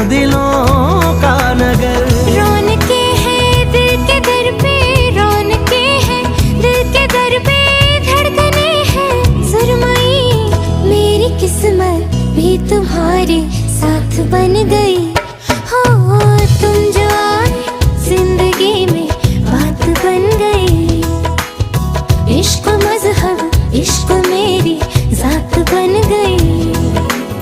दिलों का नगर। रौनके हैं दिल के दर पे, रौनके हैं दिल के दर पे, धड़कने हैं सुरमई। मेरी किस्मत भी तुम्हारे साथ बन गई हो।